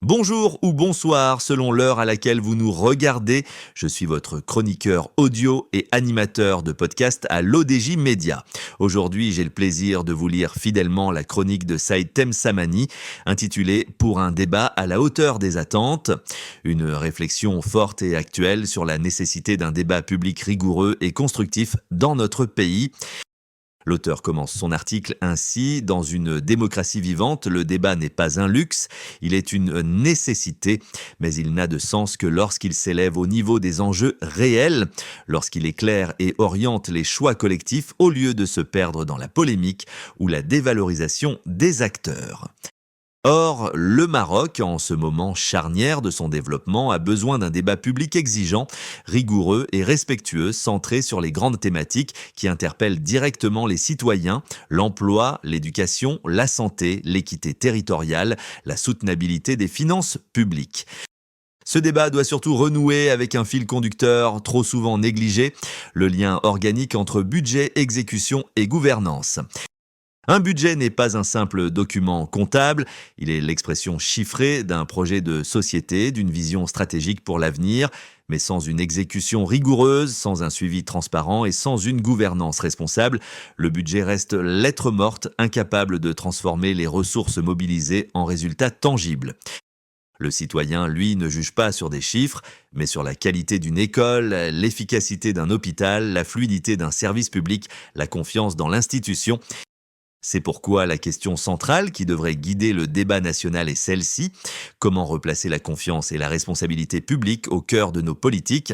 Bonjour ou bonsoir selon l'heure à laquelle vous nous regardez. Je suis votre chroniqueur audio et animateur de podcast à l'ODJ Média. Aujourd'hui, j'ai le plaisir de vous lire fidèlement la chronique de Saïd Temsamani intitulée « Pour un débat à la hauteur des attentes ». Une réflexion forte et actuelle sur la nécessité d'un débat public rigoureux et constructif dans notre pays. L'auteur commence son article ainsi: dans une démocratie vivante, le débat n'est pas un luxe, il est une nécessité, mais il n'a de sens que lorsqu'il s'élève au niveau des enjeux réels, lorsqu'il éclaire et oriente les choix collectifs au lieu de se perdre dans la polémique ou la dévalorisation des acteurs. Or, le Maroc, en ce moment charnière de son développement, a besoin d'un débat public exigeant, rigoureux et respectueux, centré sur les grandes thématiques qui interpellent directement les citoyens: l'emploi, l'éducation, la santé, l'équité territoriale, la soutenabilité des finances publiques. Ce débat doit surtout renouer avec un fil conducteur trop souvent négligé: le lien organique entre budget, exécution et gouvernance. Un budget n'est pas un simple document comptable, il est l'expression chiffrée d'un projet de société, d'une vision stratégique pour l'avenir, mais sans une exécution rigoureuse, sans un suivi transparent et sans une gouvernance responsable, le budget reste lettre morte, incapable de transformer les ressources mobilisées en résultats tangibles. Le citoyen, lui, ne juge pas sur des chiffres, mais sur la qualité d'une école, l'efficacité d'un hôpital, la fluidité d'un service public, la confiance dans l'institution. C'est pourquoi la question centrale qui devrait guider le débat national est celle-ci: comment replacer la confiance et la responsabilité publique au cœur de nos politiques?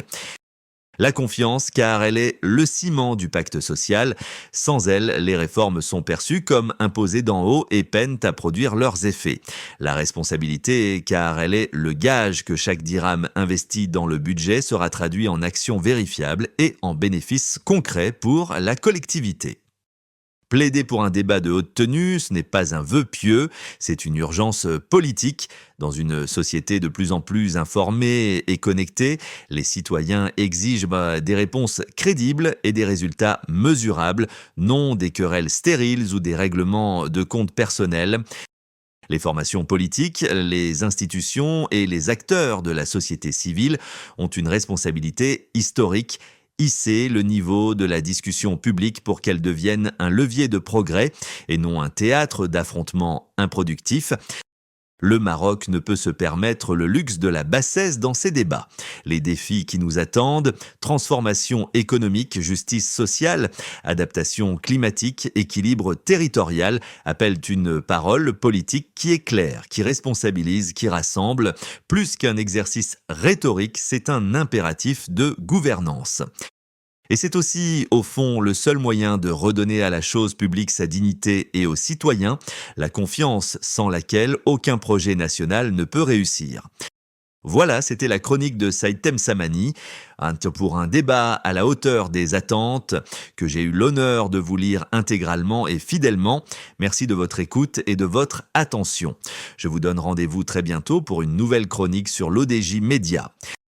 La confiance, car elle est le ciment du pacte social. Sans elle, les réformes sont perçues comme imposées d'en haut et peinent à produire leurs effets. La responsabilité, car elle est le gage que chaque dirham investi dans le budget sera traduit en actions vérifiables et en bénéfices concrets pour la collectivité. Plaider pour un débat de haute tenue, ce n'est pas un vœu pieux, c'est une urgence politique. Dans une société de plus en plus informée et connectée, les citoyens exigent des réponses crédibles et des résultats mesurables, non des querelles stériles ou des règlements de comptes personnels. Les formations politiques, les institutions et les acteurs de la société civile ont une responsabilité historique: hisser le niveau de la discussion publique pour qu'elle devienne un levier de progrès et non un théâtre d'affrontements improductifs. Le Maroc ne peut se permettre le luxe de la bassesse dans ses débats. Les défis qui nous attendent: transformation économique, justice sociale, adaptation climatique, équilibre territorial, appellent une parole politique qui est claire, qui responsabilise, qui rassemble. Plus qu'un exercice rhétorique, c'est un impératif de gouvernance. Et c'est aussi, au fond, le seul moyen de redonner à la chose publique sa dignité et aux citoyens la confiance sans laquelle aucun projet national ne peut réussir. Voilà, c'était la chronique de Saïd Temsamani, pour un débat à la hauteur des attentes, que j'ai eu l'honneur de vous lire intégralement et fidèlement. Merci de votre écoute et de votre attention. Je vous donne rendez-vous très bientôt pour une nouvelle chronique sur l'ODJ Média.